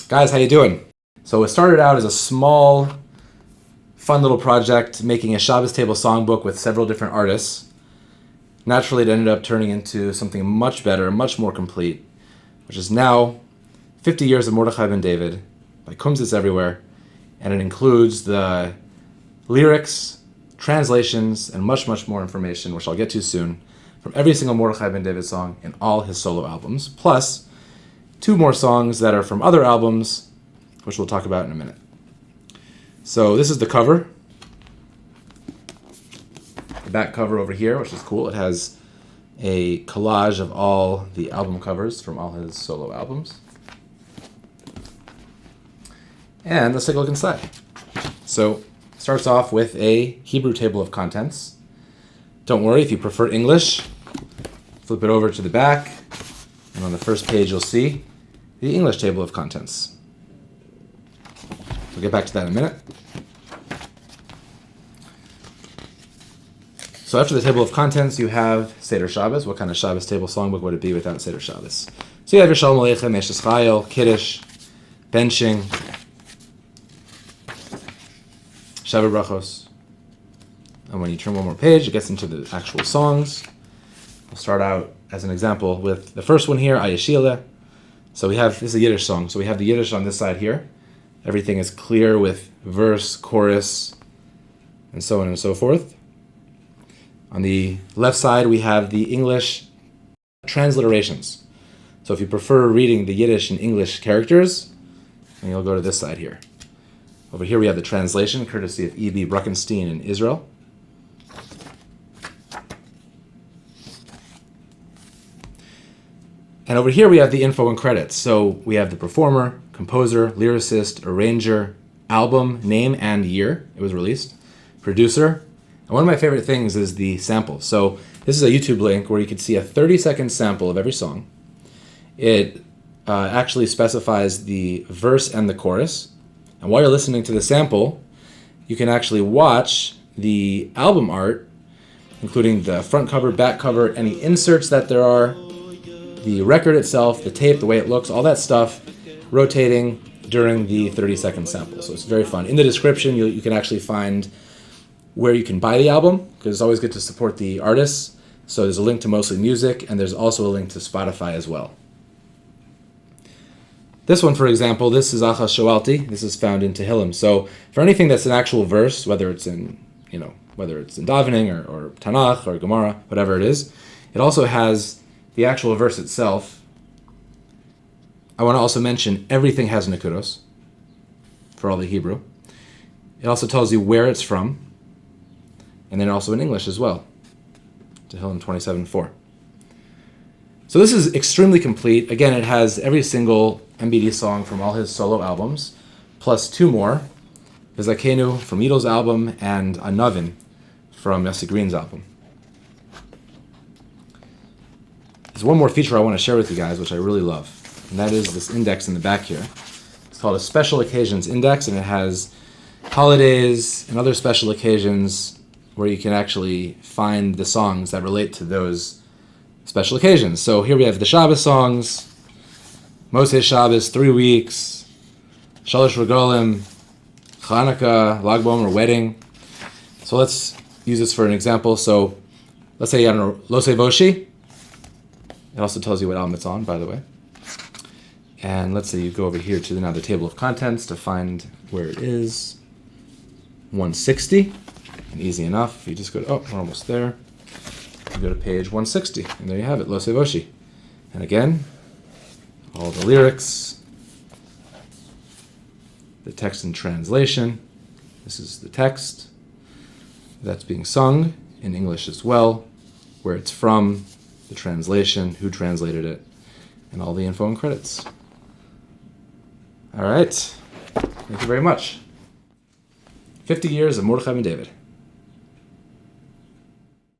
Guys, how you doing? So it started out as a small, fun little project making a Shabbos table songbook with several different artists. Naturally, it ended up turning into something much better, much more complete, which is now 50 Years of Mordechai Ben David by Kumsitz Everywhere, and it includes the lyrics, translations, and much, much more information, which I'll get to soon, from every single Mordechai Ben David song in all his solo albums, plus 2 more songs that are from other albums, which we'll talk about in a minute. So this is the cover. The back cover over here, which is cool. It has a collage of all the album covers from all his solo albums. And let's take a look inside. So it starts off with a Hebrew table of contents. Don't worry, if you prefer English, flip it over to the back, and on the first page you'll see the English table of contents. We'll get back to that in a minute. So after the table of contents, you have Seider Shabbos. What kind of Shabbos table songbook would it be without Seider Shabbos? So you have your Shalom Aleichem, Eshes Chayil, Kiddush, benching, Shavuot Brachos. And when you turn one more page, it gets into the actual songs. We'll start out, as an example, with the first one here, Ayeshile. So this is a Yiddish song. So we have the Yiddish on this side here. Everything is clear with verse, chorus, and so on and so forth. On the left side, we have the English transliterations. So if you prefer reading the Yiddish and English characters, then you'll go to this side here. Over here we have the translation, courtesy of E.B. Bruckenstein in Israel. And over here we have the info and credits. So we have the performer, composer, lyricist, arranger, album, name and year it was released, producer. And one of my favorite things is the sample. So this is a YouTube link where you can see a 30-second sample of every song. It actually specifies the verse and the chorus. And while you're listening to the sample, you can actually watch the album art, including the front cover, back cover, any inserts that there are, the record itself, the tape, the way it looks, all that stuff rotating during the 30-second sample. So it's very fun. In the description, you can actually find where you can buy the album, because it's always good to support the artists. So there's a link to Mostly Music, and there's also a link to Spotify as well. This one, for example, this is Achas Shoalti. This is found in Tehillim. So for anything that's an actual verse, whether it's in davening or tanach or Gemara, whatever it is, it also has the actual verse itself. I want to also mention everything has nekudos for all the Hebrew. It also tells you where it's from, and then also in English as well. Tehillim 27:4. So this is extremely complete. Again, it has every single MBD song from all his solo albums, plus 2 more, Vizakenu from Ido's album and Anavin from Yossi Green's album. There's one more feature I want to share with you guys, which I really love, and that is this index in the back here. It's called a Special Occasions Index, and it has holidays and other special occasions where you can actually find the songs that relate to those special occasions. So here we have the Shabbos songs, Moshe Shabbos, 3 weeks, Shalosh Regalim, Chanukah, Lag BaOmer, wedding. So let's use this for an example. So let's say, I don't know, Lo Voshi. It also tells you what album it's on, by the way. And let's say you go over here to the table of contents to find where it is. 160, and easy enough. You just go to, we're almost there. You go to page 160, and there you have it, Lo Voshi. And again, all the lyrics, the text and translation. This is the text that's being sung in English as well, where it's from, the translation, who translated it, and all the info and credits. All right. Thank you very much. 50 Years of Mordechai Ben David.